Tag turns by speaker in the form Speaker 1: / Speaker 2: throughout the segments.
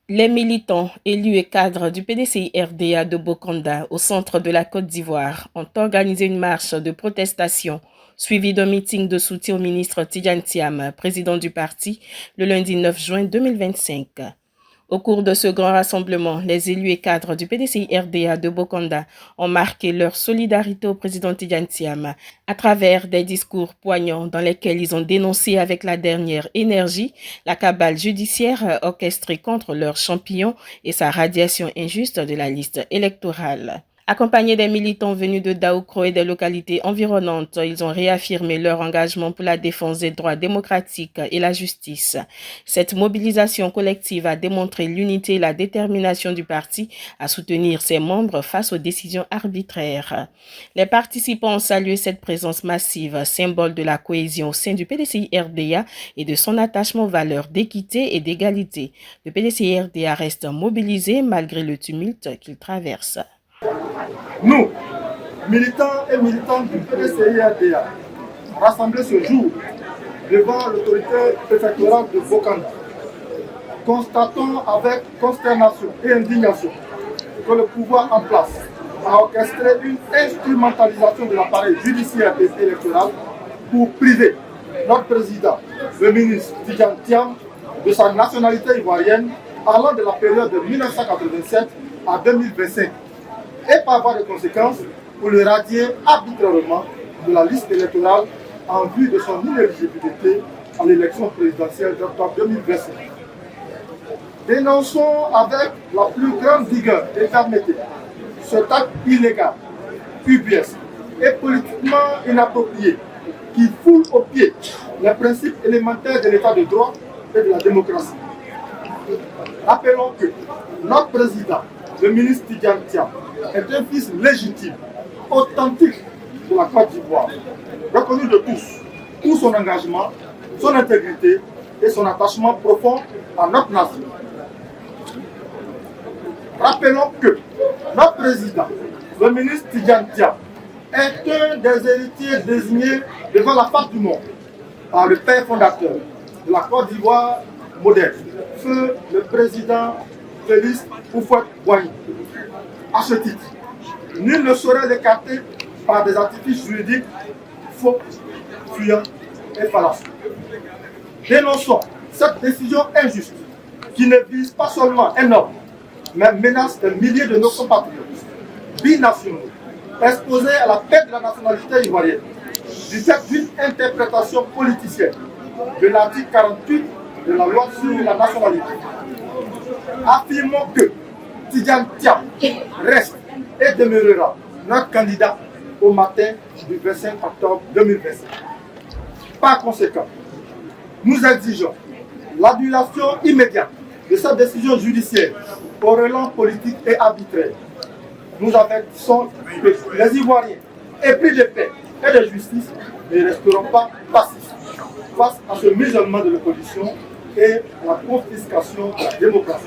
Speaker 1: Les militants, élus et cadres du PDCI-RDA de Bokanda, au centre de la Côte d'Ivoire, ont organisé une marche de protestation suivie d'un meeting de soutien au ministre Tidjane Thiam, président du parti, le lundi 9 juin 2025. Au cours de ce grand rassemblement, les élus et cadres du PDCI-RDA de Bokanda ont marqué leur solidarité au président Tidjane Thiam à travers des discours poignants dans lesquels ils ont dénoncé avec la dernière énergie la cabale judiciaire orchestrée contre leur champion et sa radiation injuste de la liste électorale. Accompagnés des militants venus de Daoukro et des localités environnantes, ils ont réaffirmé leur engagement pour la défense des droits démocratiques et la justice. Cette mobilisation collective a démontré l'unité et la détermination du parti à soutenir ses membres face aux décisions arbitraires. Les participants ont salué cette présence massive, symbole de la cohésion au sein du PDCI-RDA et de son attachement aux valeurs d'équité et d'égalité. Le PDCI-RDA reste mobilisé malgré le tumulte qu'il traverse.
Speaker 2: Nous, militants et militantes du PDCI-RDA, rassemblés ce jour devant l'autorité préfectorale de Bokanda, constatons avec consternation et indignation que le pouvoir en place a orchestré une instrumentalisation de l'appareil judiciaire et électoral pour priver notre président, le ministre Tidjane Thiam, de sa nationalité ivoirienne allant de la période de 1987 à 2025. Et par voie de conséquence pour le radier arbitrairement de la liste électorale en vue de son inéligibilité à l'élection présidentielle d'octobre 2025. Dénonçons avec la plus grande vigueur et fermeté cet acte illégal, ubuesque et politiquement inapproprié qui foule aux pieds les principes élémentaires de l'état de droit et de la démocratie. Rappelons que notre président, le ministre Tidjane Thiam, est un fils légitime, authentique de la Côte d'Ivoire, reconnu de tous pour son engagement, son intégrité et son attachement profond à notre nation. Rappelons que notre président, le ministre Tidjane Thiam, est un des héritiers désignés devant la face du monde par le père fondateur de la Côte d'Ivoire moderne, feu le président Félix Houphouët-Boigny. À ce titre, nul ne saurait l'écarter par des artifices juridiques faux, fuyants et fallacieux. Dénonçons cette décision injuste qui ne vise pas seulement un homme, mais menace des milliers de nos compatriotes binationaux exposés à la perte de la nationalité ivoirienne du fait d'une interprétation politicienne de l'article 48 de la loi sur la nationalité. Affirmons que Tidjane Thiam reste et demeurera notre candidat au matin du 25 octobre 2025. Par conséquent, nous exigeons l'annulation immédiate de cette décision judiciaire au relent politique et arbitraire. Nous avertissons que les Ivoiriens, épris de paix et de justice, ne resteront pas passifs face à ce musulman de l'opposition et la confiscation de la démocratie.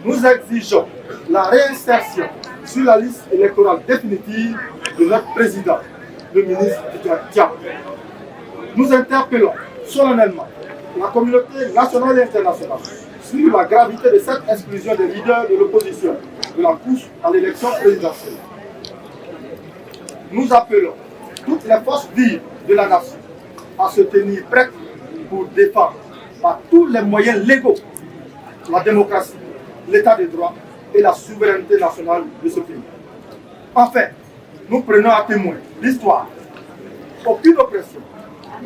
Speaker 2: Nous exigeons la réinsertion sur la liste électorale définitive de notre président, le ministre Tidjane Thiam. Nous interpellons solennellement la communauté nationale et internationale sur la gravité de cette exclusion des leaders de l'opposition de la course à l'élection présidentielle. Nous appelons toutes les forces vives de la nation à se tenir prêtes pour défendre par tous les moyens légaux la démocratie, l'état de droit et la souveraineté nationale de ce pays. Enfin, nous prenons à témoin l'histoire. Aucune oppression,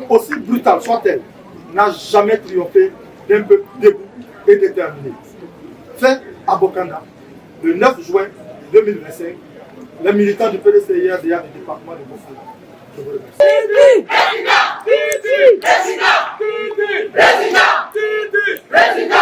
Speaker 2: aussi brutale soit-elle, n'a jamais triomphé d'un peuple debout et déterminé. Fait à Bokanda, le 9 juin 2025, les militants du PDCI-RDA du département de Bokanda. Je vous remercie.
Speaker 3: Président!